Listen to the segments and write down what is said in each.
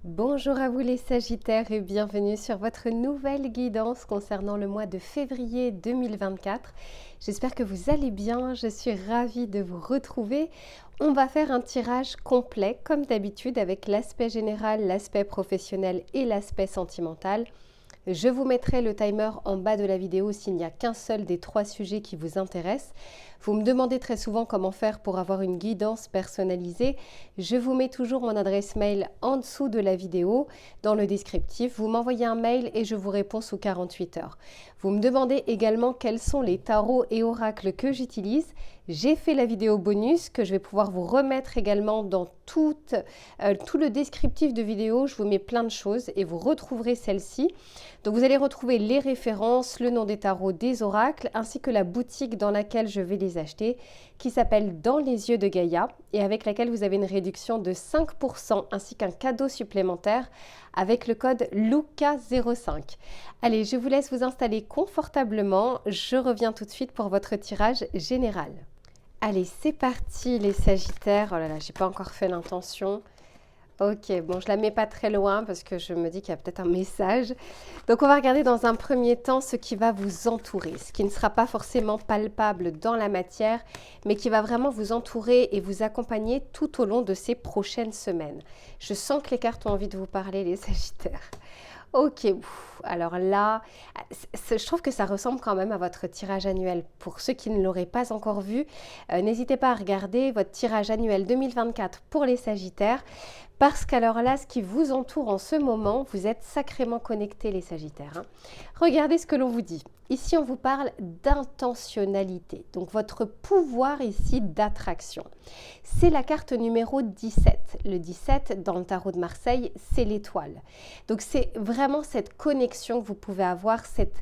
Bonjour à vous les Sagittaires et bienvenue sur votre nouvelle guidance concernant le mois de février 2024. J'espère que vous allez bien, je suis ravie de vous retrouver. On va faire un tirage complet comme d'habitude avec l'aspect général, l'aspect professionnel et l'aspect sentimental. Je vous mettrai le timer en bas de la vidéo s'il n'y a qu'un seul des 3 sujets qui vous intéressent. Vous me demandez très souvent comment faire pour avoir une guidance personnalisée. Je vous mets toujours mon adresse mail en dessous de la vidéo, dans le descriptif. Vous m'envoyez un mail et je vous réponds sous 48 heures. Vous me demandez également quels sont les tarots et oracles que j'utilise. J'ai fait la vidéo bonus que je vais pouvoir vous remettre également dans tout le descriptif de vidéo. Je vous mets plein de choses et vous retrouverez celle-ci. Donc vous allez retrouver les références, le nom des tarots, des oracles, ainsi que la boutique dans laquelle je vais les acheter, qui s'appelle Dans les yeux de Gaïa, et avec laquelle vous avez une réduction de 5%, ainsi qu'un cadeau supplémentaire avec le code LUCA05. Allez, je vous laisse vous installer confortablement. Je reviens tout de suite pour votre tirage général. Allez, c'est parti les Sagittaires. Oh là là, j'ai pas encore fait l'intention. Ok, bon, je la mets pas très loin parce que je me dis qu'il y a peut-être un message. Donc, on va regarder dans un premier temps ce qui va vous entourer, ce qui ne sera pas forcément palpable dans la matière, mais qui va vraiment vous entourer et vous accompagner tout au long de ces prochaines semaines. Je sens que les cartes ont envie de vous parler, les Sagittaires. Ok, alors là, je trouve que ça ressemble quand même à votre tirage annuel. Pour ceux qui ne l'auraient pas encore vu, n'hésitez pas à regarder votre tirage annuel 2024 pour les Sagittaires. Parce qu'alors là, ce qui vous entoure en ce moment, vous êtes sacrément connectés les Sagittaires. Regardez ce que l'on vous dit. Ici, on vous parle d'intentionnalité. Donc, votre pouvoir ici d'attraction. C'est la carte numéro 17. Le 17, dans le tarot de Marseille, c'est l'étoile. Donc, c'est vraiment cette connexion que vous pouvez avoir, cette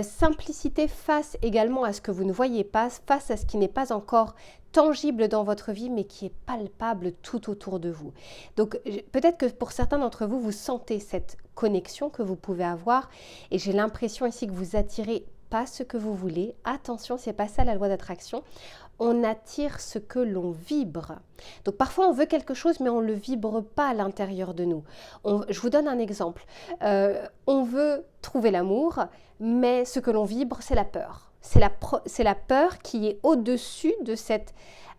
simplicité face également à ce que vous ne voyez pas, face à ce qui n'est pas encore tangible dans votre vie, mais qui est palpable tout autour de vous. Donc, peut-être que pour certains d'entre vous, vous sentez cette connexion que vous pouvez avoir, et j'ai l'impression ici que vous attirez pas ce que vous voulez. Attention, c'est pas ça la loi d'attraction. On attire ce que l'on vibre. Donc parfois on veut quelque chose mais on ne le vibre pas à l'intérieur de nous. Je vous donne un exemple. On veut trouver l'amour, mais ce que l'on vibre, c'est la peur. C'est la peur qui est au-dessus de cette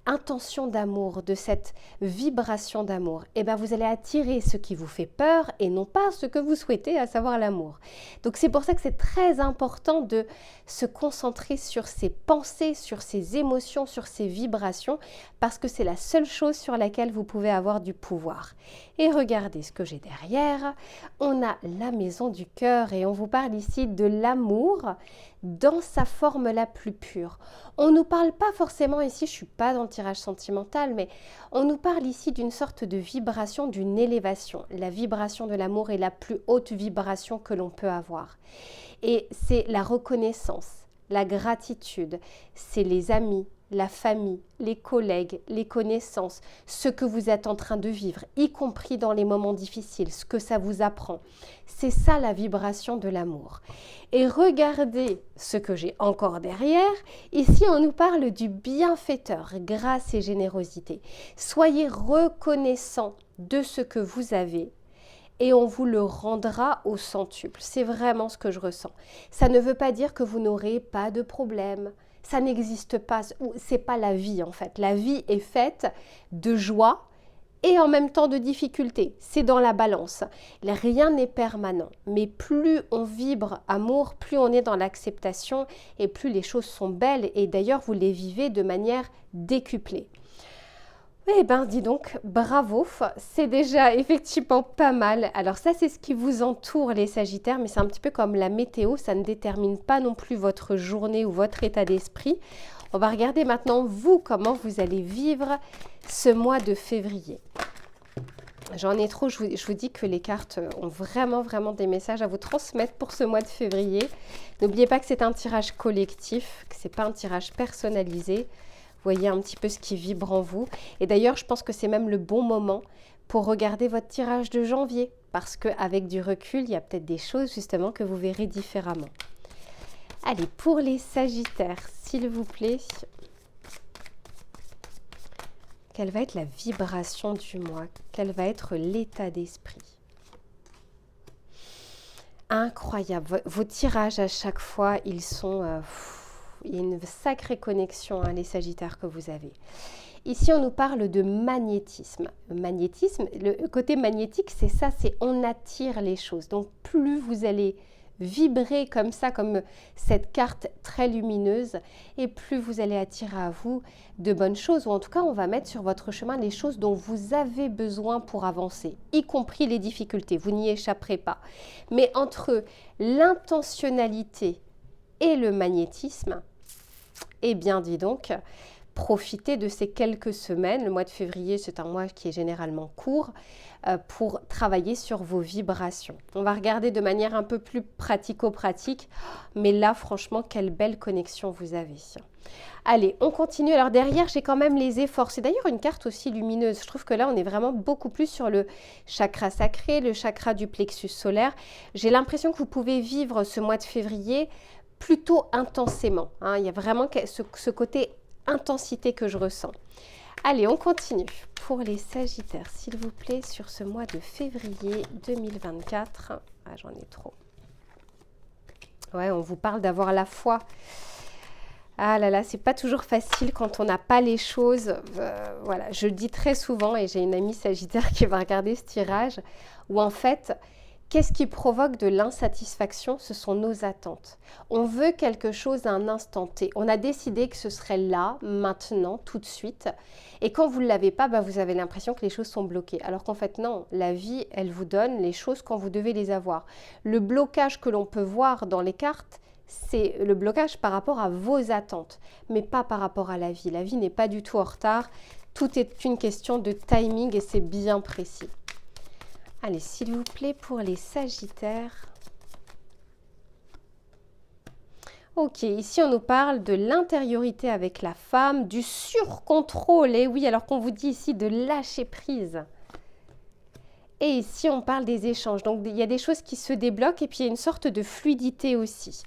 intention d'amour, de cette vibration d'amour. Et bien vous allez attirer ce qui vous fait peur et non pas ce que vous souhaitez, à savoir l'amour. Donc c'est pour ça que c'est très important de se concentrer sur ses pensées, sur ses émotions, sur ses vibrations, parce que c'est la seule chose sur laquelle vous pouvez avoir du pouvoir. Et regardez ce que j'ai derrière. On a la maison du cœur et on vous parle ici de l'amour dans sa forme la plus pure. On ne nous parle pas forcément ici, je ne suis pas dans le tirage sentimental, mais on nous parle ici d'une sorte de vibration, d'une élévation. La vibration de l'amour est la plus haute vibration que l'on peut avoir. Et c'est la reconnaissance, la gratitude, c'est les amis, la famille, les collègues, les connaissances, ce que vous êtes en train de vivre, y compris dans les moments difficiles, ce que ça vous apprend. C'est ça la vibration de l'amour. Et regardez ce que j'ai encore derrière. Ici, on nous parle du bienfaiteur, grâce et générosité. Soyez reconnaissant de ce que vous avez et on vous le rendra au centuple. C'est vraiment ce que je ressens. Ça ne veut pas dire que vous n'aurez pas de problème. Ça n'existe pas, c'est pas la vie en fait. La vie est faite de joie et en même temps de difficultés. C'est dans la balance. Rien n'est permanent, mais plus on vibre amour, plus on est dans l'acceptation et plus les choses sont belles et d'ailleurs vous les vivez de manière décuplée. Eh bien, dis donc, bravo, c'est déjà effectivement pas mal. Alors ça, c'est ce qui vous entoure les Sagittaires, mais c'est un petit peu comme la météo, ça ne détermine pas non plus votre journée ou votre état d'esprit. On va regarder maintenant, vous, comment vous allez vivre ce mois de février. J'en ai trop, je vous dis que les cartes ont vraiment des messages à vous transmettre pour ce mois de février. N'oubliez pas que c'est un tirage collectif, que ce n'est pas un tirage personnalisé. Voyez un petit peu ce qui vibre en vous. Et d'ailleurs, je pense que c'est même le bon moment pour regarder votre tirage de janvier. Parce qu'avec du recul, il y a peut-être des choses justement que vous verrez différemment. Allez, pour les Sagittaires, s'il vous plaît, quelle va être la vibration du mois? Quel va être l'état d'esprit? incroyable. Vos tirages à chaque fois, ils sont... il y a une sacrée connexion, hein, les Sagittaires que vous avez. Ici, on nous parle de magnétisme. Magnétisme, le côté magnétique, c'est ça, c'est on attire les choses. Donc, plus vous allez vibrer comme ça, comme cette carte très lumineuse, et plus vous allez attirer à vous de bonnes choses, ou en tout cas, on va mettre sur votre chemin les choses dont vous avez besoin pour avancer, y compris les difficultés. Vous n'y échapperez pas. Mais entre l'intentionnalité et le magnétisme, eh bien, dis donc, profitez de ces quelques semaines. Le mois de février, c'est un mois qui est généralement court pour travailler sur vos vibrations. On va regarder de manière un peu plus pratico-pratique, mais là, franchement, quelle belle connexion vous avez. Allez, on continue. Alors derrière, j'ai quand même les efforts. C'est d'ailleurs une carte aussi lumineuse. Je trouve que là, on est vraiment beaucoup plus sur le chakra sacré, le chakra du plexus solaire. J'ai l'impression que vous pouvez vivre ce mois de février plutôt intensément. Hein. Il y a vraiment ce côté intensité que je ressens. Allez, on continue. Pour les Sagittaires, s'il vous plaît, sur ce mois de février 2024. Ah, j'en ai trop. Ouais, on vous parle d'avoir la foi. Ah là là, c'est pas toujours facile quand on n'a pas les choses. Voilà, je le dis très souvent et j'ai une amie Sagittaire qui va regarder ce tirage où en fait, qu'est-ce qui provoque de l'insatisfaction? Ce sont nos attentes. On veut quelque chose à un instant T. On a décidé que ce serait là, maintenant, tout de suite. Et quand vous ne l'avez pas, vous avez l'impression que les choses sont bloquées. Alors qu'en fait, non. La vie, elle vous donne les choses quand vous devez les avoir. Le blocage que l'on peut voir dans les cartes, c'est le blocage par rapport à vos attentes, mais pas par rapport à la vie. La vie n'est pas du tout en retard. Tout est une question de timing et c'est bien précis. Allez, s'il vous plaît, pour les Sagittaires. Ok, ici on nous parle de l'intériorité avec la femme, du surcontrôle. Et oui, alors qu'on vous dit ici de lâcher prise. Et ici on parle des échanges. Donc il y a des choses qui se débloquent et puis il y a une sorte de fluidité aussi.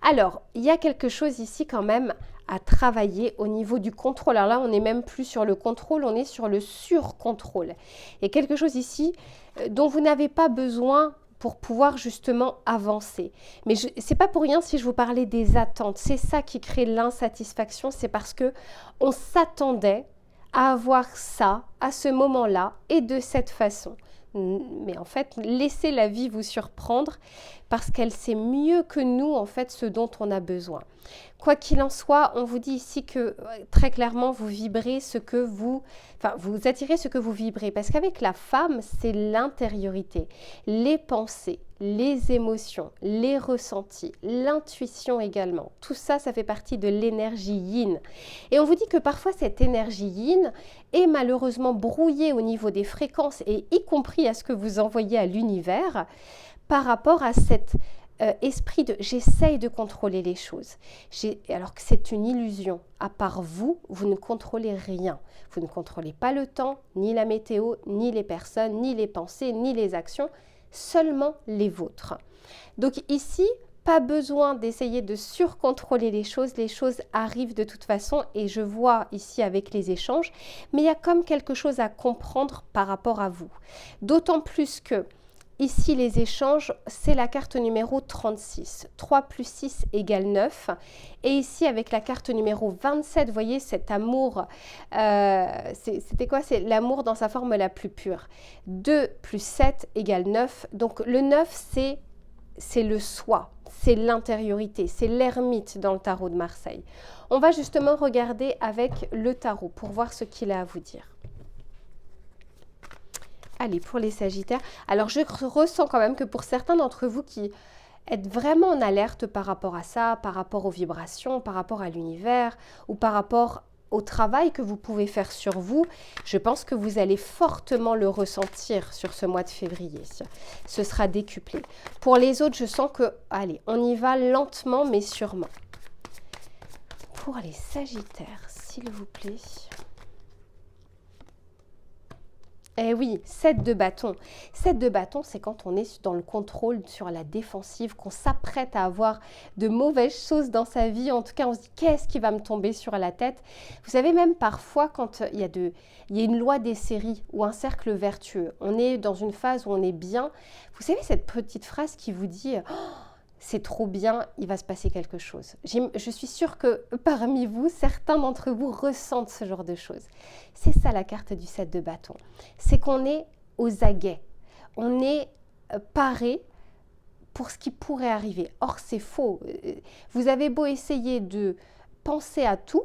Alors, il y a quelque chose ici quand même à travailler au niveau du contrôle. Alors là, on n'est même plus sur le contrôle, on est sur le surcontrôle. Il y a quelque chose ici dont vous n'avez pas besoin pour pouvoir justement avancer. Mais ce n'est pas pour rien si je vous parlais des attentes. C'est ça qui crée l'insatisfaction, c'est parce que on s'attendait à avoir ça à ce moment-là et de cette façon. Mais en fait, laissez la vie vous surprendre parce qu'elle sait mieux que nous, en fait, ce dont on a besoin. Quoi qu'il en soit, on vous dit ici que très clairement, vous vibrez ce que vous... Enfin, vous attirez ce que vous vibrez. Parce qu'avec la femme, c'est l'intériorité, les pensées, les émotions, les ressentis, l'intuition également. Tout ça, ça fait partie de l'énergie yin. Et on vous dit que parfois, cette énergie yin est malheureusement brouillée au niveau des fréquences et y compris à ce que vous envoyez à l'univers par rapport à cet esprit de j'essaye de contrôler les choses. Alors que c'est une illusion. À part vous, vous ne contrôlez rien. Vous ne contrôlez pas le temps, ni la météo, ni les personnes, ni les pensées, ni les actions, seulement les vôtres. Donc ici, pas besoin d'essayer de surcontrôler les choses arrivent de toute façon et je vois ici avec les échanges, mais il y a comme quelque chose à comprendre par rapport à vous. D'autant plus que ici, les échanges, c'est la carte numéro 36. 3 plus 6 égale 9. Et ici, avec la carte numéro 27, vous voyez cet amour, c'était quoi? C'est l'amour dans sa forme la plus pure. 2 plus 7 égale 9. Donc, le 9, c'est le soi, c'est l'intériorité, c'est l'ermite dans le tarot de Marseille. On va justement regarder avec le tarot pour voir ce qu'il a à vous dire. Allez, pour les Sagittaires. Alors, je ressens quand même que pour certains d'entre vous qui êtes vraiment en alerte par rapport à ça, par rapport aux vibrations, par rapport à l'univers ou par rapport au travail que vous pouvez faire sur vous, je pense que vous allez fortement le ressentir sur ce mois de février. Ce sera décuplé. Pour les autres, je sens que, allez, on y va lentement mais sûrement. Pour les Sagittaires, s'il vous plaît. Eh oui, 7 de bâton. 7 de bâton, c'est quand on est dans le contrôle, sur la défensive, qu'on s'apprête à avoir de mauvaises choses dans sa vie. En tout cas, on se dit, qu'est-ce qui va me tomber sur la tête? Vous savez, même parfois, quand il y a une loi des séries ou un cercle vertueux, on est dans une phase où on est bien. Vous savez, cette petite phrase qui vous dit... Oh, c'est trop bien, il va se passer quelque chose. Je suis sûre que parmi vous, certains d'entre vous ressentent ce genre de choses. C'est ça la carte du 7 de bâton. C'est qu'on est aux aguets. On est paré pour ce qui pourrait arriver. Or, c'est faux. Vous avez beau essayer de penser à tout.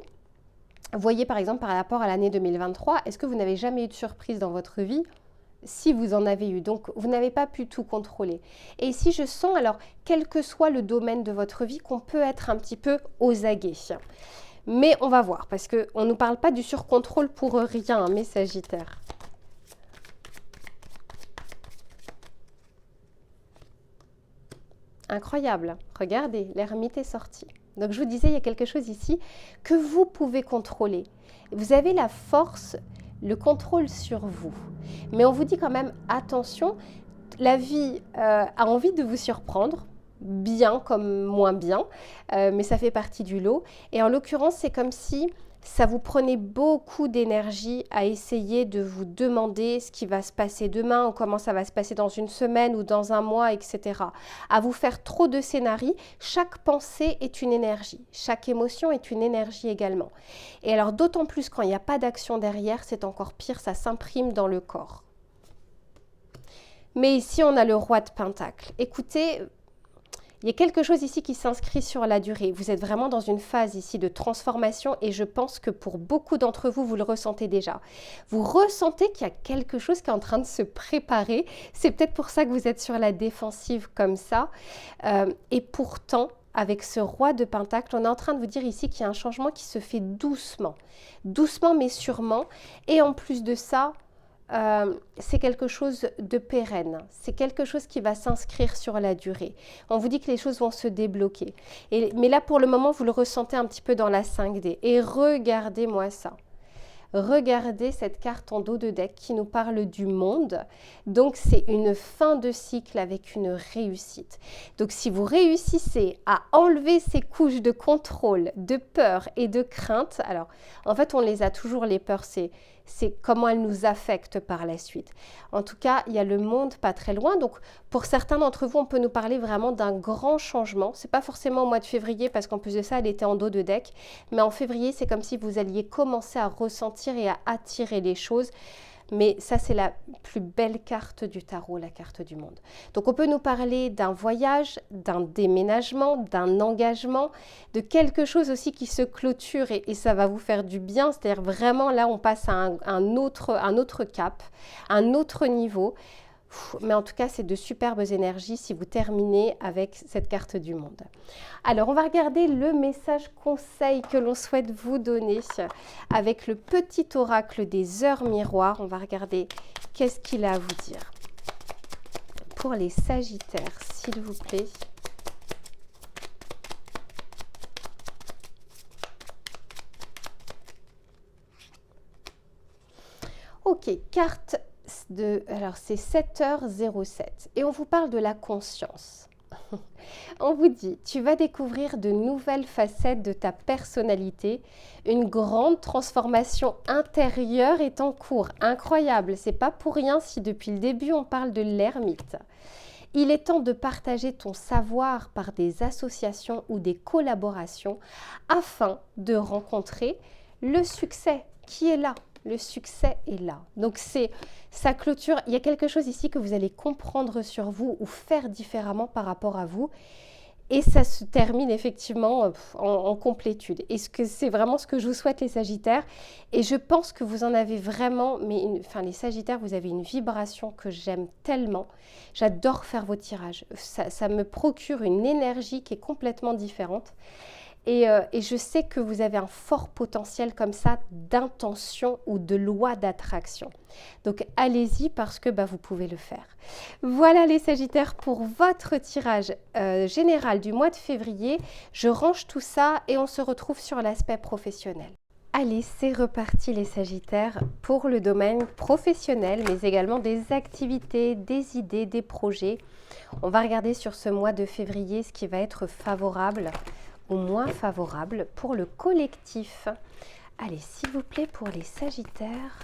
Voyez par exemple par rapport à l'année 2023, est-ce que vous n'avez jamais eu de surprise dans votre vie ? Si vous en avez eu, donc vous n'avez pas pu tout contrôler. Et ici, je sens, alors, quel que soit le domaine de votre vie, qu'on peut être un petit peu aux aguets. Mais on va voir, parce qu'on ne nous parle pas du surcontrôle pour rien, mes Sagittaires. Incroyable, regardez, l'ermite est sorti. Donc je vous disais, il y a quelque chose ici que vous pouvez contrôler. Vous avez la force, le contrôle sur vous. Mais on vous dit quand même, attention, la vie a envie de vous surprendre, bien comme moins bien, mais ça fait partie du lot. Et en l'occurrence, c'est comme si ça vous prenait beaucoup d'énergie à essayer de vous demander ce qui va se passer demain ou comment ça va se passer dans une semaine ou dans un mois, etc. À vous faire trop de scénarios. Chaque pensée est une énergie. Chaque émotion est une énergie également. Et alors d'autant plus quand il n'y a pas d'action derrière, c'est encore pire, ça s'imprime dans le corps. Mais ici, on a le roi de Pentacle. Écoutez, il y a quelque chose ici qui s'inscrit sur la durée. Vous êtes vraiment dans une phase ici de transformation et je pense que pour beaucoup d'entre vous, vous le ressentez déjà. Vous ressentez qu'il y a quelque chose qui est en train de se préparer. C'est peut-être pour ça que vous êtes sur la défensive comme ça. Et pourtant, avec ce roi de Pentacle, on est en train de vous dire ici qu'il y a un changement qui se fait doucement. Doucement mais sûrement. Et en plus de ça, c'est quelque chose de pérenne, c'est quelque chose qui va s'inscrire sur la durée. On vous dit que les choses vont se débloquer. Mais là, pour le moment, vous le ressentez un petit peu dans la 5D. Et regardez-moi ça. Regardez cette carte en dos de deck qui nous parle du monde. Donc, c'est une fin de cycle avec une réussite. Donc, si vous réussissez à enlever ces couches de contrôle, de peur et de crainte, alors, en fait, on les a toujours, les peurs, c'est comment elles nous affectent par la suite. En tout cas, il y a le monde pas très loin. Donc, pour certains d'entre vous, on peut nous parler vraiment d'un grand changement. Ce n'est pas forcément au mois de février, parce qu'en plus de ça, elle était en dos de deck. Mais en février, c'est comme si vous alliez commencer à ressentir et à attirer les choses. Mais ça, c'est la plus belle carte du tarot, la carte du monde. Donc, on peut nous parler d'un voyage, d'un déménagement, d'un engagement, de quelque chose aussi qui se clôture et ça va vous faire du bien. C'est-à-dire vraiment, là, on passe à un autre cap, un autre niveau. Mais en tout cas, c'est de superbes énergies si vous terminez avec cette carte du monde. Alors, on va regarder le message conseil que l'on souhaite vous donner avec le petit oracle des heures miroirs. On va regarder qu'est-ce qu'il a à vous dire. Pour les Sagittaires, s'il vous plaît. Ok, carte alors c'est 7h07 et on vous parle de la conscience. On vous dit, tu vas découvrir de nouvelles facettes de ta personnalité. Une grande transformation intérieure est en cours. Incroyable, c'est pas pour rien si depuis le début on parle de l'ermite. Il est temps de partager ton savoir par des associations ou des collaborations afin de rencontrer le succès qui est là. Le succès est là. Donc c'est sa clôture. Il y a quelque chose ici que vous allez comprendre sur vous ou faire différemment par rapport à vous. Et ça se termine effectivement en complétude. Et c'est vraiment ce que je vous souhaite les Sagittaires. Et je pense que vous en avez vraiment, les Sagittaires, vous avez une vibration que j'aime tellement. J'adore faire vos tirages. Ça me procure une énergie qui est complètement différente. Et je sais que vous avez un fort potentiel comme ça d'intention ou de loi d'attraction. Donc allez-y parce que vous pouvez le faire. Voilà les Sagittaires pour votre tirage général du mois de février. Je range tout ça et on se retrouve sur l'aspect professionnel. Allez, c'est reparti les Sagittaires pour le domaine professionnel, mais également des activités, des idées, des projets. On va regarder sur ce mois de février ce qui va être favorable ou moins favorable pour le collectif. Allez, s'il vous plaît, pour les Sagittaires,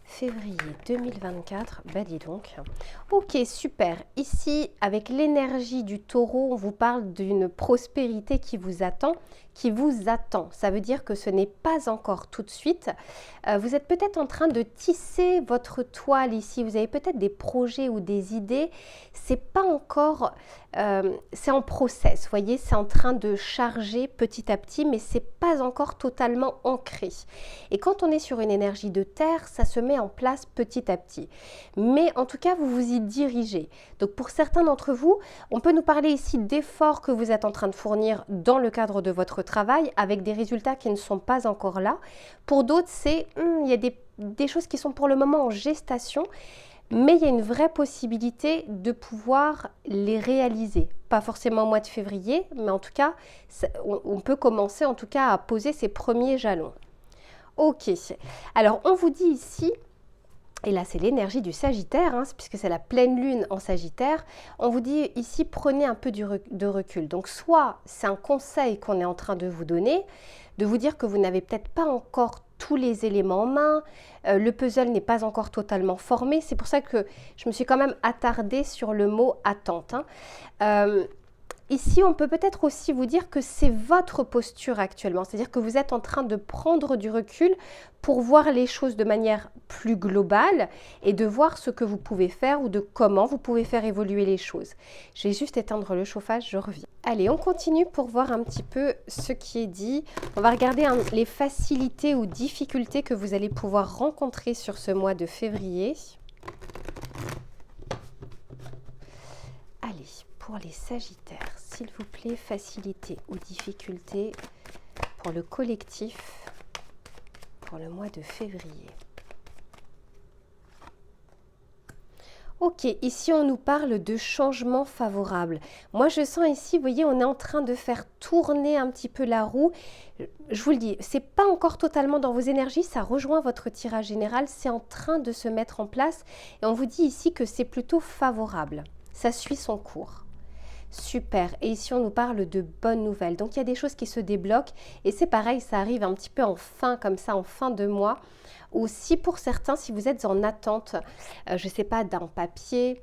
février 2024, bah dis donc. Ok, super. Ici, avec l'énergie du taureau, on vous parle d'une prospérité qui vous attend, Ça veut dire que ce n'est pas encore tout de suite. Vous êtes peut-être en train de tisser votre toile ici. Vous avez peut-être des projets ou des idées. C'est pas encore, c'est en process. Vous voyez, c'est en train de charger petit à petit, mais c'est pas encore totalement ancré. Et quand on est sur une énergie de terre, ça se met en place petit à petit. Mais en tout cas, vous vous y dirigez. Donc pour certains d'entre vous, on peut nous parler ici d'efforts que vous êtes en train de fournir dans le cadre de votre travail avec des résultats qui ne sont pas encore là. Pour d'autres, c'est il y a des choses qui sont pour le moment en gestation, mais il y a une vraie possibilité de pouvoir les réaliser. Pas forcément au mois de février, mais en tout cas, on peut commencer en tout cas à poser ses premiers jalons. Ok, alors on vous dit ici, et là c'est l'énergie du Sagittaire, puisque c'est la pleine lune en Sagittaire, on vous dit ici prenez un peu de recul. Donc soit c'est un conseil qu'on est en train de vous donner, de vous dire que vous n'avez peut-être pas encore tous les éléments en main, le puzzle n'est pas encore totalement formé, c'est pour ça que je me suis quand même attardée sur le mot attente. Ici, on peut peut-être aussi vous dire que c'est votre posture actuellement, c'est-à-dire que vous êtes en train de prendre du recul pour voir les choses de manière plus globale et de voir ce que vous pouvez faire ou de comment vous pouvez faire évoluer les choses. Je vais juste éteindre le chauffage, je reviens. Allez, on continue pour voir un petit peu ce qui est dit. On va regarder les facilités ou difficultés que vous allez pouvoir rencontrer sur ce mois de février. Allez, pour les Sagittaires, s'il vous plaît, facilité ou difficulté pour le collectif pour le mois de février. Ok, ici on nous parle de changement favorable. Moi je sens ici, vous voyez, on est en train de faire tourner un petit peu la roue. Je vous le dis, c'est pas encore totalement dans vos énergies, ça rejoint votre tirage général, c'est en train de se mettre en place. Et on vous dit ici que c'est plutôt favorable. Ça suit son cours. Super. Et ici, on nous parle de bonnes nouvelles. Donc, il y a des choses qui se débloquent. Et c'est pareil, ça arrive un petit peu en fin, comme ça, en fin de mois. Ou si pour certains, si vous êtes en attente, je ne sais pas, d'un papier,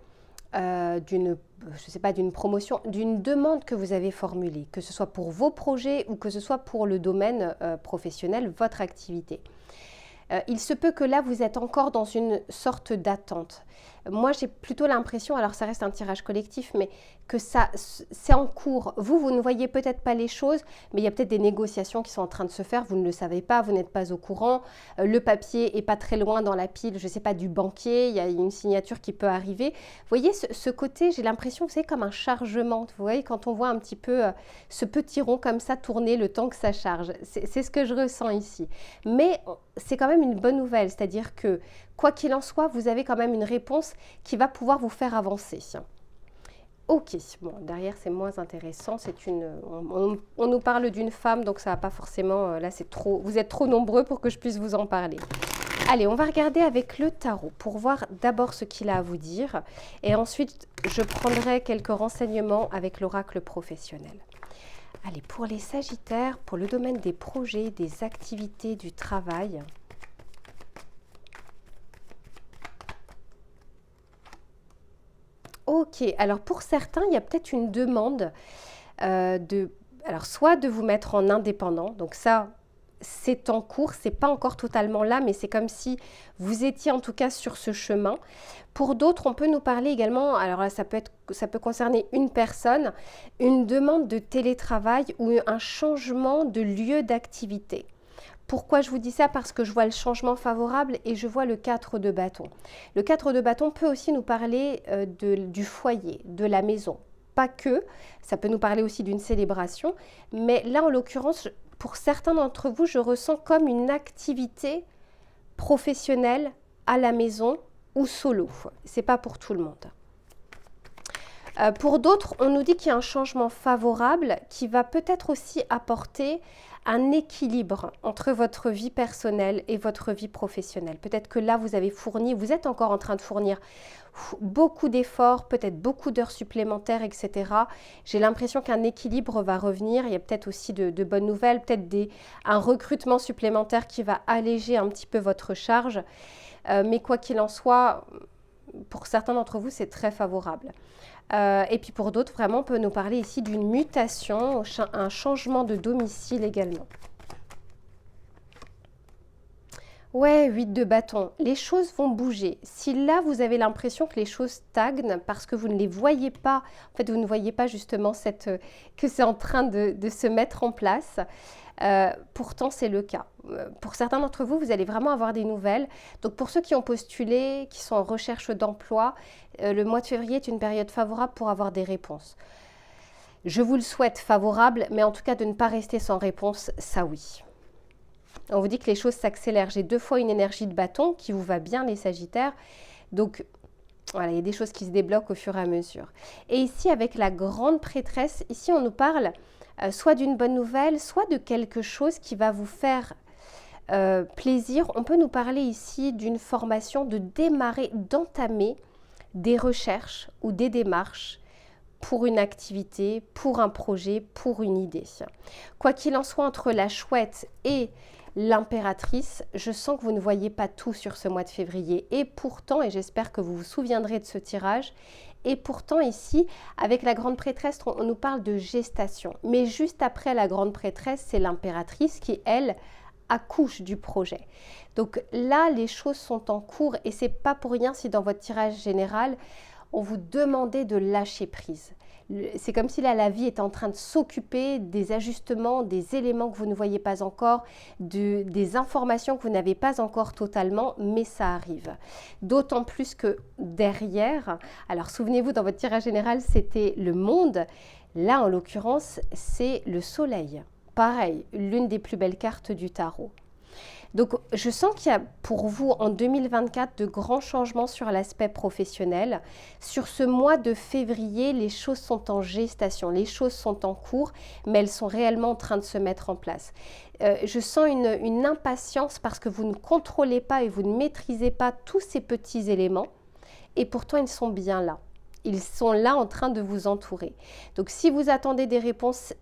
d'une promotion, d'une demande que vous avez formulée, que ce soit pour vos projets ou que ce soit pour le domaine professionnel, votre activité. Il se peut que là, vous êtes encore dans une sorte d'attente. Moi, j'ai plutôt l'impression, alors ça reste un tirage collectif, mais que c'est en cours. Vous ne voyez peut-être pas les choses, mais il y a peut-être des négociations qui sont en train de se faire. Vous ne le savez pas, vous n'êtes pas au courant. Le papier est pas très loin dans la pile, je ne sais pas, du banquier. Il y a une signature qui peut arriver. Vous voyez, ce côté, j'ai l'impression que c'est comme un chargement. Vous voyez, quand on voit un petit peu ce petit rond comme ça tourner le temps que ça charge. C'est ce que je ressens ici. Mais c'est quand même une bonne nouvelle, c'est-à-dire que quoi qu'il en soit, vous avez quand même une réponse qui va pouvoir vous faire avancer. Ok, bon, derrière c'est moins intéressant, on nous parle d'une femme, donc ça va pas forcément, là c'est trop, vous êtes trop nombreux pour que je puisse vous en parler. Allez, on va regarder avec le tarot pour voir d'abord ce qu'il a à vous dire, et ensuite je prendrai quelques renseignements avec l'oracle professionnel. Allez, pour les Sagittaires, pour le domaine des projets, des activités, du travail. Ok, alors pour certains, il y a peut-être une demande alors soit de vous mettre en indépendant, donc ça, c'est en cours, c'est pas encore totalement là, mais c'est comme si vous étiez en tout cas sur ce chemin. Pour d'autres, on peut nous parler également, alors là, ça peut concerner une personne, une demande de télétravail ou un changement de lieu d'activité. Pourquoi je vous dis ça? Parce que je vois le changement favorable et je vois le 4 de bâton. Le 4 de bâton peut aussi nous parler du foyer, de la maison. Pas que, ça peut nous parler aussi d'une célébration, mais là en l'occurrence, pour certains d'entre vous, je ressens comme une activité professionnelle à la maison ou solo. C'est pas pour tout le monde. Pour d'autres, on nous dit qu'il y a un changement favorable qui va peut-être aussi apporter un équilibre entre votre vie personnelle et votre vie professionnelle. Peut-être que là, vous avez fourni, vous êtes encore en train de fournir beaucoup d'efforts, peut-être beaucoup d'heures supplémentaires, etc. J'ai l'impression qu'un équilibre va revenir. Il y a peut-être aussi de bonnes nouvelles, peut-être un recrutement supplémentaire qui va alléger un petit peu votre charge. Mais quoi qu'il en soit, pour certains d'entre vous, c'est très favorable. Et puis pour d'autres, vraiment, on peut nous parler ici d'une mutation, un changement de domicile également. Ouais, 8 de bâton. Les choses vont bouger. Si là, vous avez l'impression que les choses stagnent parce que vous ne les voyez pas, en fait, vous ne voyez pas justement que c'est en train de se mettre en place, pourtant, c'est le cas. Pour certains d'entre vous, vous allez vraiment avoir des nouvelles. Donc, pour ceux qui ont postulé, qui sont en recherche d'emploi, le mois de février est une période favorable pour avoir des réponses. Je vous le souhaite favorable, mais en tout cas, de ne pas rester sans réponse, ça oui. On vous dit que les choses s'accélèrent. J'ai 2 fois une énergie de bâton qui vous va bien, les Sagittaires. Donc, voilà, il y a des choses qui se débloquent au fur et à mesure. Et ici, avec la grande prêtresse, ici, on nous parle soit d'une bonne nouvelle, soit de quelque chose qui va vous faire plaisir. On peut nous parler ici d'une formation, de démarrer, d'entamer des recherches ou des démarches pour une activité, pour un projet, pour une idée. Quoi qu'il en soit, entre la chouette et l'impératrice, je sens que vous ne voyez pas tout sur ce mois de février. Et pourtant, et j'espère que vous vous souviendrez de ce tirage, et pourtant ici, avec la grande prêtresse, on nous parle de gestation. Mais juste après la grande prêtresse, c'est l'impératrice qui, elle, accouche du projet. Donc là, les choses sont en cours et c'est pas pour rien si dans votre tirage général, on vous demandait de lâcher prise. C'est comme si là, la vie est en train de s'occuper des ajustements, des éléments que vous ne voyez pas encore, des informations que vous n'avez pas encore totalement, mais ça arrive. D'autant plus que derrière, alors souvenez-vous, dans votre tirage général, c'était le monde. Là, en l'occurrence, c'est le soleil. Pareil, l'une des plus belles cartes du tarot. Donc, je sens qu'il y a pour vous en 2024 de grands changements sur l'aspect professionnel. Sur ce mois de février, les choses sont en gestation, les choses sont en cours, mais elles sont réellement en train de se mettre en place. Je sens une impatience parce que vous ne contrôlez pas et vous ne maîtrisez pas tous ces petits éléments, et pourtant ils sont bien là. Ils sont là en train de vous entourer. Donc, si vous attendez des réponses...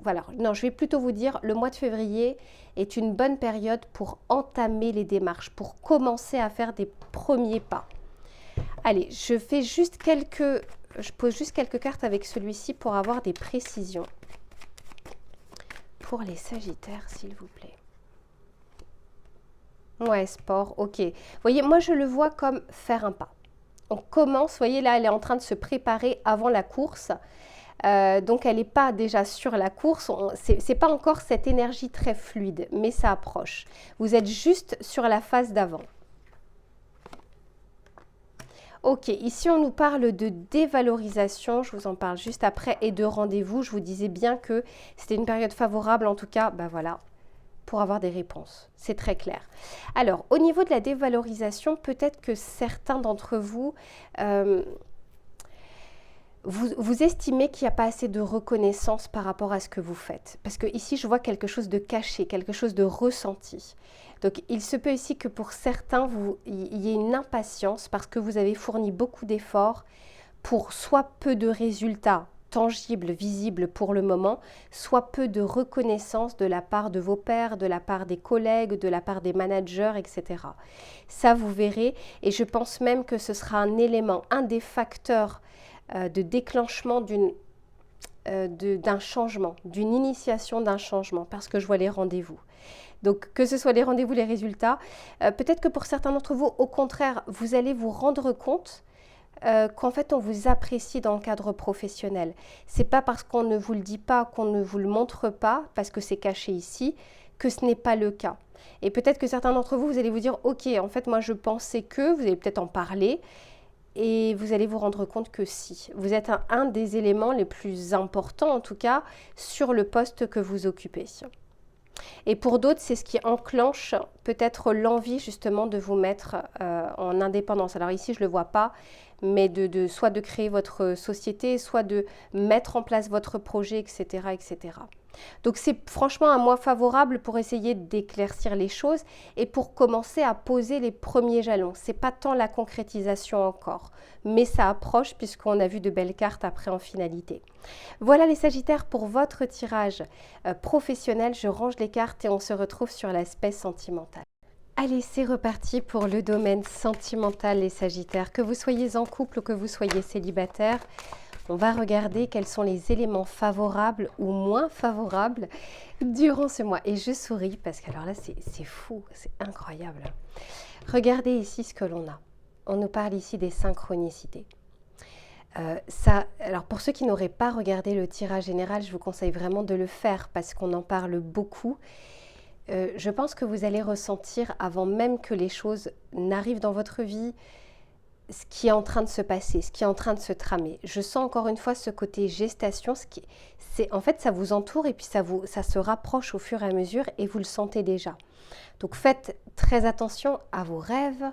Voilà, non, je vais plutôt vous dire, le mois de février est une bonne période pour entamer les démarches, pour commencer à faire des premiers pas. Allez, je pose juste quelques cartes avec celui-ci pour avoir des précisions. Pour les Sagittaires, s'il vous plaît. Ouais, sport, ok. Vous voyez, moi je le vois comme faire un pas. On commence, vous voyez là, elle est en train de se préparer avant la course. Donc elle n'est pas déjà sur la course, c'est pas encore cette énergie très fluide, mais ça approche. Vous êtes juste sur la phase d'avant. Ok, ici on nous parle de dévalorisation, je vous en parle juste après, et de rendez-vous. Je vous disais bien que c'était une période favorable, en tout cas, ben voilà, pour avoir des réponses. C'est très clair. Alors, au niveau de la dévalorisation, peut-être que certains d'entre vous... Vous estimez qu'il n'y a pas assez de reconnaissance par rapport à ce que vous faites. Parce que ici, je vois quelque chose de caché, quelque chose de ressenti. Donc, il se peut ici que pour certains, il y ait une impatience parce que vous avez fourni beaucoup d'efforts pour soit peu de résultats tangibles, visibles pour le moment, soit peu de reconnaissance de la part de vos pairs, de la part des collègues, de la part des managers, etc. Ça, vous verrez. Et je pense même que ce sera un élément, un des facteurs de déclenchement d'un changement, d'une initiation d'un changement, parce que je vois les rendez-vous. Donc, que ce soit les rendez-vous, les résultats, peut-être que pour certains d'entre vous, au contraire, vous allez vous rendre compte qu'en fait, on vous apprécie dans le cadre professionnel. C'est pas parce qu'on ne vous le dit pas, qu'on ne vous le montre pas, parce que c'est caché ici, que ce n'est pas le cas. Et peut-être que certains d'entre vous, vous allez vous dire, ok, en fait, moi, je pensais que, vous allez peut-être en parler, et vous allez vous rendre compte que si. Vous êtes un des éléments les plus importants, en tout cas, sur le poste que vous occupez. Et pour d'autres, c'est ce qui enclenche peut-être l'envie justement de vous mettre en indépendance. Alors ici, je ne le vois pas, mais soit de créer votre société, soit de mettre en place votre projet, etc., etc. Donc c'est franchement un mois favorable pour essayer d'éclaircir les choses et pour commencer à poser les premiers jalons. C'est pas tant la concrétisation encore, mais ça approche puisqu'on a vu de belles cartes après en finalité. Voilà les Sagittaires pour votre tirage professionnel. Je range les cartes et on se retrouve sur l'aspect sentimental. Allez, c'est reparti pour le domaine sentimental, les Sagittaires. Que vous soyez en couple ou que vous soyez célibataire, on va regarder quels sont les éléments favorables ou moins favorables durant ce mois. Et je souris parce que alors là, c'est fou, c'est incroyable. Regardez ici ce que l'on a. On nous parle ici des synchronicités. Alors pour ceux qui n'auraient pas regardé le tirage général, je vous conseille vraiment de le faire parce qu'on en parle beaucoup. Je pense que vous allez ressentir avant même que les choses n'arrivent dans votre vie, ce qui est en train de se passer, ce qui est en train de se tramer. Je sens encore une fois ce côté gestation, en fait ça vous entoure et puis ça se rapproche au fur et à mesure et vous le sentez déjà. Donc faites très attention à vos rêves,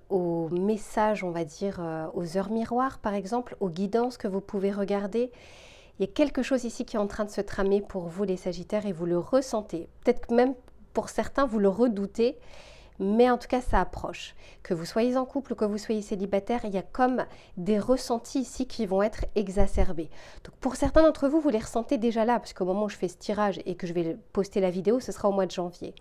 aux messages, on va dire, aux heures miroirs par exemple, aux guidances que vous pouvez regarder. Il y a quelque chose ici qui est en train de se tramer pour vous les Sagittaires et vous le ressentez. Peut-être que même pour certains vous le redoutez, mais en tout cas ça approche. Que vous soyez en couple ou que vous soyez célibataire, il y a comme des ressentis ici qui vont être exacerbés. Donc pour certains d'entre vous, vous les ressentez déjà là, parce qu'au moment où je fais ce tirage et que je vais poster la vidéo, ce sera au mois de janvier.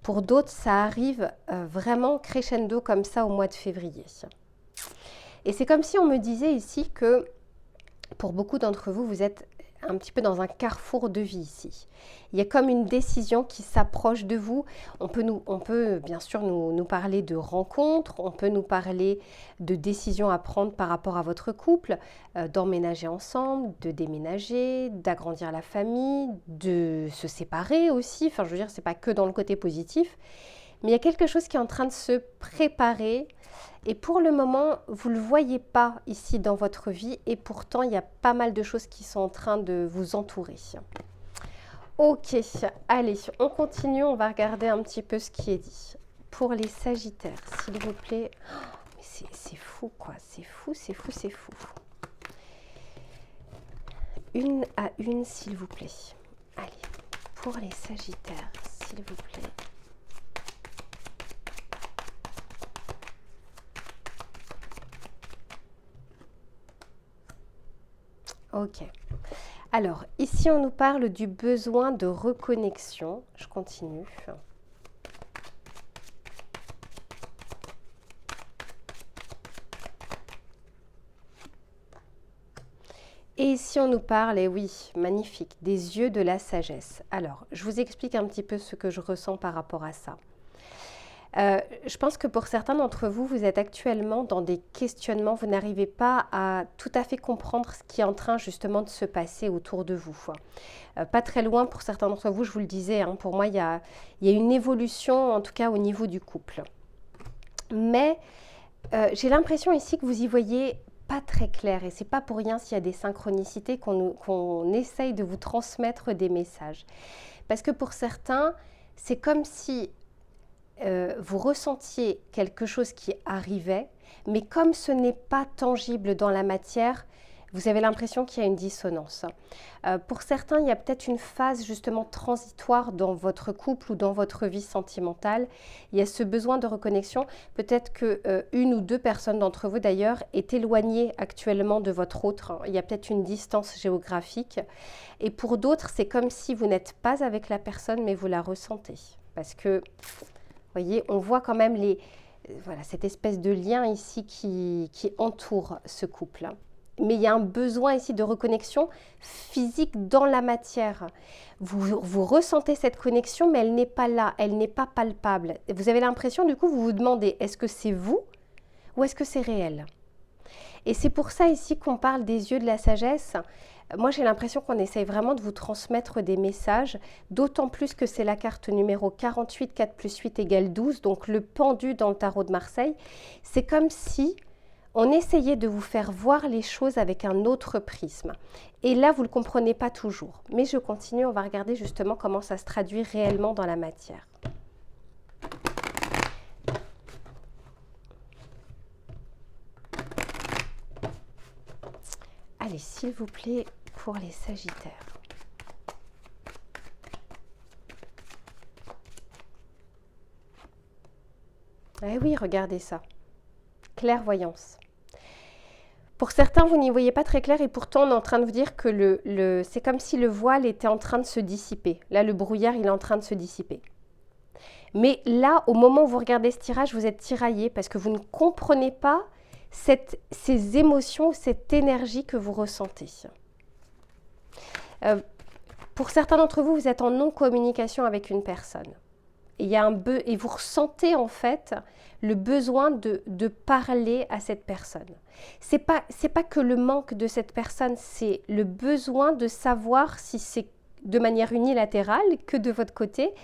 Pour d'autres, ça arrive vraiment crescendo comme ça au mois de février. Et c'est comme si on me disait ici que pour beaucoup d'entre vous, vous êtes un petit peu dans un carrefour de vie ici. Il y a comme une décision qui s'approche de vous. On peut bien sûr nous parler de rencontres, on peut nous parler de décisions à prendre par rapport à votre couple, d'emménager ensemble, de déménager, d'agrandir la famille, de se séparer aussi. Enfin, je veux dire, c'est pas que dans le côté positif, mais il y a quelque chose qui est en train de se préparer. Et pour le moment, vous ne le voyez pas ici dans votre vie et pourtant, il y a pas mal de choses qui sont en train de vous entourer. Ok, allez, on continue, on va regarder un petit peu ce qui est dit. Pour les Sagittaires, s'il vous plaît. Oh, mais c'est fou, quoi. C'est fou, c'est fou, c'est fou. Une à une, s'il vous plaît. Allez, pour les Sagittaires, s'il vous plaît. Ok. Alors, ici, on nous parle du besoin de reconnexion. Je continue. Et ici, on nous parle, et oui, magnifique, des yeux de la sagesse. Alors, je vous explique un petit peu ce que je ressens par rapport à ça. Je pense que pour certains d'entre vous, vous êtes actuellement dans des questionnements, vous n'arrivez pas à tout à fait comprendre ce qui est en train justement de se passer autour de vous. Pas très loin pour certains d'entre vous, je vous le disais, hein, pour moi il y a une évolution en tout cas au niveau du couple. Mais j'ai l'impression ici que vous y voyez pas très clair et c'est pas pour rien s'il y a des synchronicités qu'on essaye de vous transmettre des messages. Parce que pour certains, c'est comme si vous ressentiez quelque chose qui arrivait, mais comme ce n'est pas tangible dans la matière, vous avez l'impression qu'il y a une dissonance. Pour certains, il y a peut-être une phase justement transitoire dans votre couple ou dans votre vie sentimentale. Il y a ce besoin de reconnexion. Peut-être que une ou deux personnes d'entre vous d'ailleurs est éloignée actuellement de votre autre. Il y a peut-être une distance géographique. Et pour d'autres, c'est comme si vous n'êtes pas avec la personne, mais vous la ressentez. Parce que vous voyez, on voit quand même voilà, cette espèce de lien ici qui entoure ce couple. Mais il y a un besoin ici de reconnexion physique dans la matière. Vous ressentez cette connexion, mais elle n'est pas là, elle n'est pas palpable. Vous avez l'impression, du coup, vous vous demandez, est-ce que c'est vous ou est-ce que c'est réel? Et c'est pour ça ici qu'on parle des yeux de la sagesse. Moi, j'ai l'impression qu'on essaye vraiment de vous transmettre des messages, d'autant plus que c'est la carte numéro 48, 4 plus 8 égale 12, donc le pendu dans le tarot de Marseille. C'est comme si on essayait de vous faire voir les choses avec un autre prisme. Et là, vous ne le comprenez pas toujours. Mais je continue, on va regarder justement comment ça se traduit réellement dans la matière. Allez, s'il vous plaît, pour les Sagittaires. Eh oui, regardez ça. Clairvoyance. Pour certains, vous n'y voyez pas très clair et pourtant, on est en train de vous dire que c'est comme si le voile était en train de se dissiper. Là, le brouillard, il est en train de se dissiper. Mais là, au moment où vous regardez ce tirage, vous êtes tiraillé parce que vous ne comprenez pas ces émotions, cette énergie que vous ressentez. Pour certains d'entre vous, vous êtes en non-communication avec une personne. Et vous ressentez en fait le besoin de parler à cette personne. C'est pas que le manque de cette personne, c'est le besoin de savoir si c'est de manière unilatérale que de votre côté,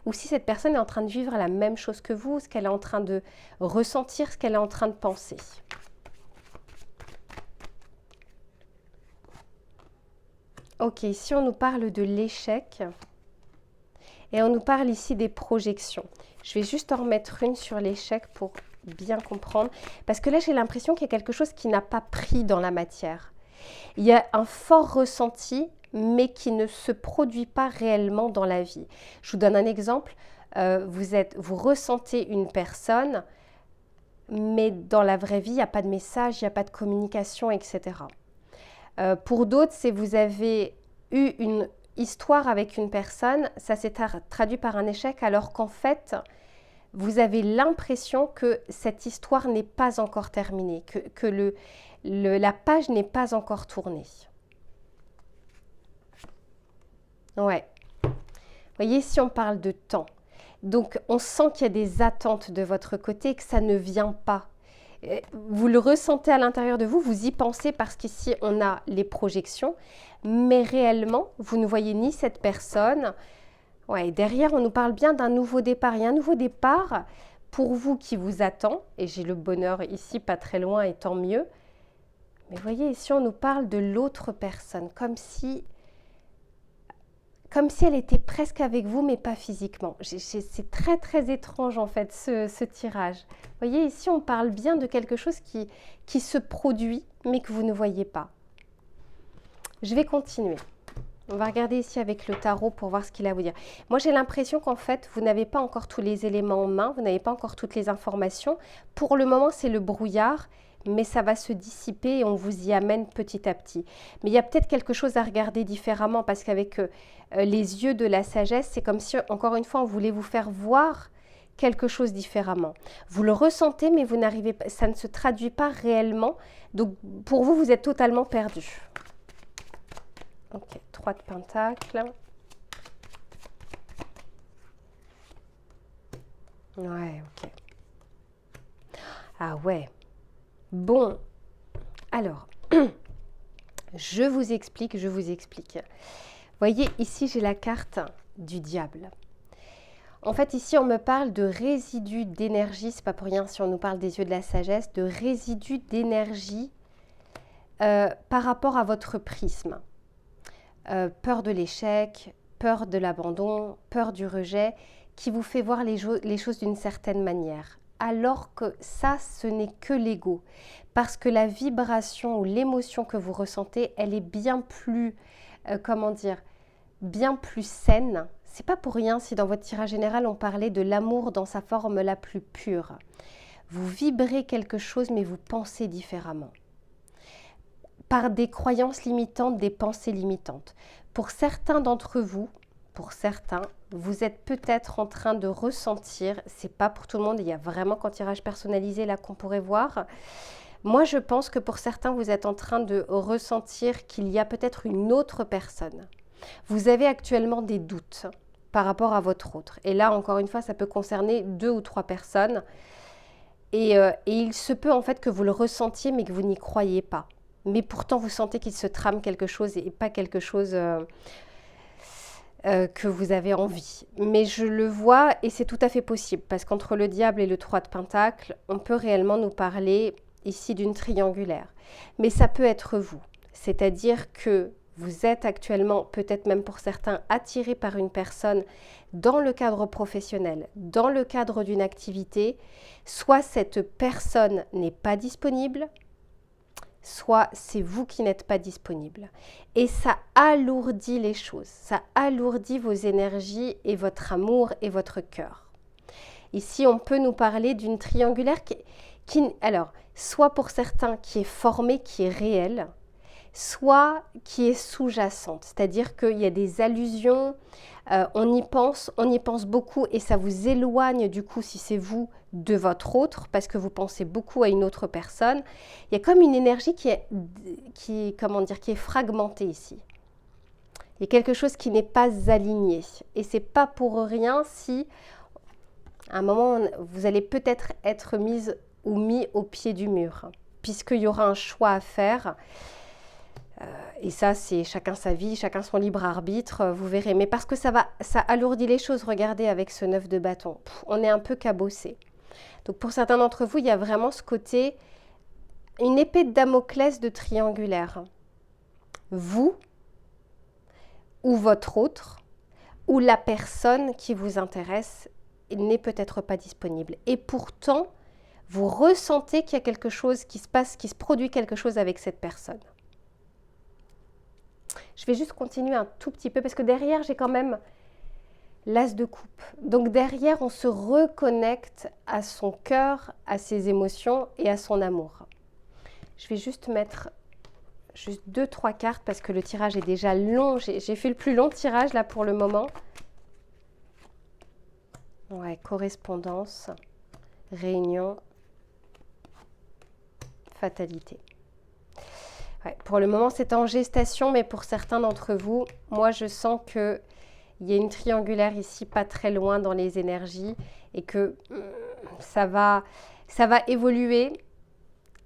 ou si cette personne est en train de vivre la même chose que vous, ce qu'elle est en train de ressentir, ce qu'elle est en train de penser. Ok, ici on nous parle de l'échec. Et on nous parle ici des projections. Je vais juste en remettre une sur l'échec pour bien comprendre. Parce que là, j'ai l'impression qu'il y a quelque chose qui n'a pas pris dans la matière. Il y a un fort ressenti, mais qui ne se produit pas réellement dans la vie. Je vous donne un exemple. Vous ressentez une personne, mais dans la vraie vie, il n'y a pas de message, il n'y a pas de communication, etc. Pour d'autres, c'est vous avez eu une histoire avec une personne, ça s'est traduit par un échec alors qu'en fait, vous avez l'impression que cette histoire n'est pas encore terminée, que la page n'est pas encore tournée. Ouais. Vous voyez, ici on parle de temps. Donc on sent qu'il y a des attentes de votre côté et que ça ne vient pas. Vous le ressentez à l'intérieur de vous, vous y pensez parce qu'ici on a les projections, mais réellement vous ne voyez ni cette personne. Ouais, derrière on nous parle bien d'un nouveau départ. Il y a un nouveau départ pour vous qui vous attend, et j'ai le bonheur ici pas très loin et tant mieux. Mais voyez ici on nous parle de l'autre personne, comme si elle était presque avec vous, mais pas physiquement. C'est très très étrange en fait ce tirage. Vous voyez, ici on parle bien de quelque chose qui se produit, mais que vous ne voyez pas. Je vais continuer. On va regarder ici avec le tarot pour voir ce qu'il a à vous dire. Moi j'ai l'impression qu'en fait, vous n'avez pas encore tous les éléments en main, vous n'avez pas encore toutes les informations. Pour le moment, c'est le brouillard, mais ça va se dissiper et on vous y amène petit à petit. Mais il y a peut-être quelque chose à regarder différemment parce qu'avec les yeux de la sagesse, c'est comme si, encore une fois, on voulait vous faire voir quelque chose différemment. Vous le ressentez, mais vous n'arrivez pas, ça ne se traduit pas réellement. Donc, pour vous, vous êtes totalement perdu. Ok, 3 de Pentacles. Ouais, ok. Ah ouais. Bon, alors, je vous explique. Voyez, ici, j'ai la carte du diable. En fait, ici, on me parle de résidus d'énergie. C'est pas pour rien si on nous parle des yeux de la sagesse, de résidus d'énergie par rapport à votre prisme. Peur de l'échec, peur de l'abandon, peur du rejet, qui vous fait voir les choses d'une certaine manière. Alors que ça, ce n'est que l'ego. Parce que la vibration ou l'émotion que vous ressentez, elle est bien plus, bien plus saine. C'est pas pour rien si dans votre tirage général, on parlait de l'amour dans sa forme la plus pure. Vous vibrez quelque chose, mais vous pensez différemment. Par des croyances limitantes, des pensées limitantes. Pour certains d'entre vous, vous êtes peut-être en train de ressentir, c'est pas pour tout le monde, il y a vraiment qu'en tirage personnalisé là qu'on pourrait voir. Moi, je pense que pour certains, vous êtes en train de ressentir qu'il y a peut-être une autre personne. Vous avez actuellement des doutes par rapport à votre autre. Et là, encore une fois, ça peut concerner 2 ou 3 personnes. Et il se peut en fait que vous le ressentiez, mais que vous n'y croyez pas. Mais pourtant, vous sentez qu'il se trame quelque chose et pas quelque chose que vous avez envie. Mais je le vois et c'est tout à fait possible parce qu'entre le diable et le 3 de Pentacle, on peut réellement nous parler ici d'une triangulaire, mais ça peut être vous. C'est-à-dire que vous êtes actuellement, peut-être même pour certains, attiré par une personne dans le cadre professionnel, dans le cadre d'une activité. Soit cette personne n'est pas disponible, soit c'est vous qui n'êtes pas disponible. Et ça alourdit les choses, ça alourdit vos énergies et votre amour et votre cœur. Ici, on peut nous parler d'une triangulaire alors, soit pour certains qui est formée, qui est réelle, soit qui est sous-jacente, c'est-à-dire qu'il y a des allusions, on y pense beaucoup et ça vous éloigne du coup, si c'est vous, de votre autre, parce que vous pensez beaucoup à une autre personne. Il y a comme une énergie qui est fragmentée ici. Il y a quelque chose qui n'est pas aligné et c'est pas pour rien si à un moment vous allez peut-être être mise ou mis au pied du mur, puisqu'il y aura un choix à faire. Et ça, c'est chacun sa vie, chacun son libre arbitre, vous verrez. Mais parce que ça alourdit les choses, regardez avec ce 9 de bâton. On est un peu cabossé. Donc pour certains d'entre vous, il y a vraiment ce côté, une épée de Damoclès de triangulaire. Vous, ou votre autre, ou la personne qui vous intéresse n'est peut-être pas disponible. Et pourtant, vous ressentez qu'il y a quelque chose qui se passe, qui se produit quelque chose avec cette personne. Je vais juste continuer un tout petit peu parce que derrière, j'ai quand même l'as de coupe. Donc derrière, on se reconnecte à son cœur, à ses émotions et à son amour. Je vais juste mettre 2-3 cartes parce que le tirage est déjà long. J'ai fait le plus long tirage là pour le moment. Ouais, correspondance, réunion, fatalité. Ouais, pour le moment, c'est en gestation, mais pour certains d'entre vous, moi, je sens qu'il y a une triangulaire ici, pas très loin dans les énergies, et que ça va évoluer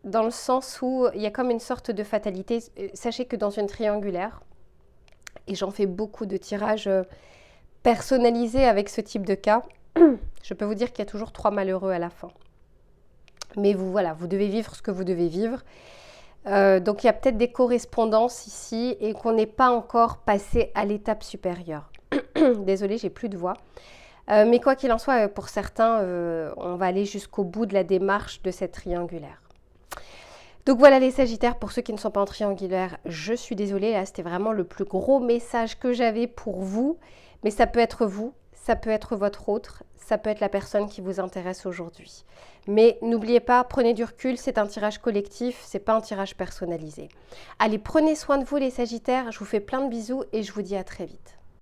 dans le sens où il y a comme une sorte de fatalité. Sachez que dans une triangulaire, et j'en fais beaucoup de tirages personnalisés avec ce type de cas, je peux vous dire qu'il y a toujours 3 malheureux à la fin. Mais vous, voilà, vous devez vivre ce que vous devez vivre. Donc il y a peut-être des correspondances ici et qu'on n'est pas encore passé à l'étape supérieure. Désolée, j'ai plus de voix. Mais quoi qu'il en soit, pour certains, on va aller jusqu'au bout de la démarche de cette triangulaire. Donc voilà les Sagittaires, pour ceux qui ne sont pas en triangulaire, je suis désolée, là c'était vraiment le plus gros message que j'avais pour vous. Mais ça peut être vous, ça peut être votre autre, ça peut être la personne qui vous intéresse aujourd'hui. Mais n'oubliez pas, prenez du recul, c'est un tirage collectif, c'est pas un tirage personnalisé. Allez, prenez soin de vous les Sagittaires, je vous fais plein de bisous et je vous dis à très vite.